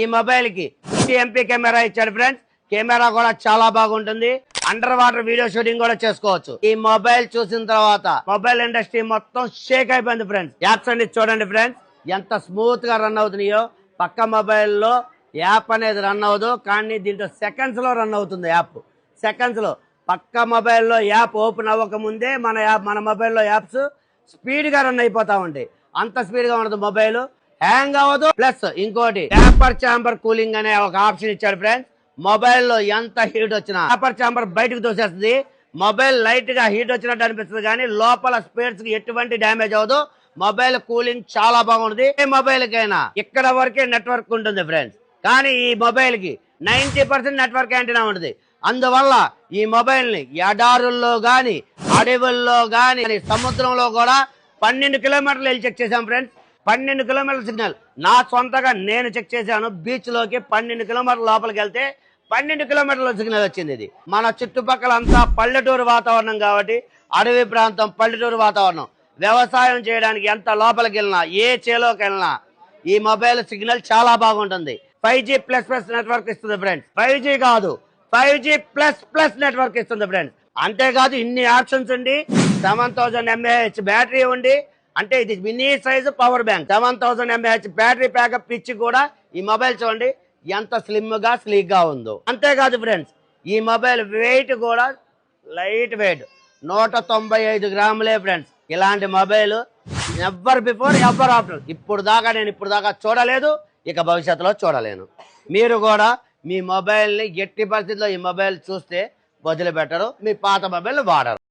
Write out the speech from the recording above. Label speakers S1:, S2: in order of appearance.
S1: ఈ మొబైల్ కి 50 MP camera ఇచ్చాడు ఫ్రెండ్స్. కెమెరా కూడా చాలా బాగుంటుంది. అండర్ వాటర్ వీడియో షూటింగ్ కూడా చేసుకోవచ్చు. ఈ మొబైల్ చూసిన తర్వాత మొబైల్ ఇండస్ట్రీ మొత్తం షేక్ అయిపోయింది ఫ్రెండ్స్. యాప్స్ అన్ని చూడండి ఫ్రెండ్స్ ఎంత స్మూత్ గా రన్ అవుతున్నాయో. పక్క మొబైల్లో యాప్ అనేది రన్ అవ్వదు, కానీ దీంట్లో సెకండ్స్ లో రన్ అవుతుంది యాప్. సెకండ్స్ లో పక్క మొబైల్లో యాప్ ఓపెన్ అవ్వక ముందే మన మొబైల్లో యాప్స్ స్పీడ్ గా రన్ అయిపోతా ఉంటాయి. అంత స్పీడ్ గా ఉండదు మొబైల్, హ్యాంగ్ అవ్వదు. ప్లస్ ఇంకోటి పేపర్ చాంబర్ కూలింగ్ అనే ఒక ఆప్షన్ ఇచ్చాడు ఫ్రెండ్స్. మొబైల్లో ఎంత హీట్ వచ్చినా పేపర్ చాంబర్ బయటకు తోసేస్తుంది. మొబైల్ లైట్ గా హీట్ వచ్చినట్టు అనిపిస్తుంది, కానీ లోపల స్పేర్స్ కి ఎటువంటి డ్యామేజ్ అవ్వదు. మొబైల్ కూలింగ్ చాలా బాగుంటుంది. ఏ మొబైల్ కైనా ఇక్కడ వరకే నెట్వర్క్ ఉంటుంది ఫ్రెండ్స్, కానీ ఈ మొబైల్ కి 90% నెట్వర్క్ యాంటీనా ఉంటుంది. అందువల్ల ఈ మొబైల్ ని ఎడారుల్లో గాని, అడవుల్లో గాని, సముద్రంలో కూడా 12 కిలోమీటర్లు వెళ్ళి చెక్ చేశాం ఫ్రెండ్స్. 12 కిలోమీటర్ల సిగ్నల్ నా సొంతగా నేను చెక్ చేశాను. బీచ్ లోకి 12 కిలోమీటర్ల లోపలికి వెళ్తే 12 కిలోమీటర్ల సిగ్నల్ వచ్చింది. ఇది మన చుట్టుపక్కల అంతా పల్లెటూరు వాతావరణం కాబట్టి, అడవి ప్రాంతం, పల్లెటూరు వాతావరణం. వ్యవసాయం చేయడానికి ఎంత లోపలికి వెళ్ళినా, ఏ చేలోకి వెళ్ళినా ఈ మొబైల్ సిగ్నల్ చాలా బాగుంటుంది. 5G ప్లస్ నెట్వర్క్ ఇస్తుంది ఫ్రెండ్స్. 5G కాదు, 5G ప్లస్ నెట్వర్క్ ఇస్తుంది ఫ్రెండ్స్. అంతేకాదు ఇన్ని ఆప్షన్స్ ఉండి 7000 mAh బ్యాటరీ ఉండి, అంటే ఇది mini size power bank. 7000 mAh battery pack up ఇచ్చి కూడా ఈ మొబైల్ చూడండి ఎంత స్లిమ్ గా స్లీక్ గా ఉందో. అంతేకాదు ఫ్రెండ్స్ ఈ మొబైల్ వెయిట్ కూడా లైట్ వెయిట్, 195 గ్రాములే ఫ్రెండ్స్. ఇలాంటి mobile ever before ever after నేను ఇప్పుడు దాకా చూడలేదు, ఇక భవిష్యత్తులో చూడలేను. మీరు కూడా మీ మొబైల్ని ఎట్టి పరిస్థితుల్లో ఈ మొబైల్ చూస్తే వదిలిపెట్టరు, మీ పాత మొబైల్ వాడరు.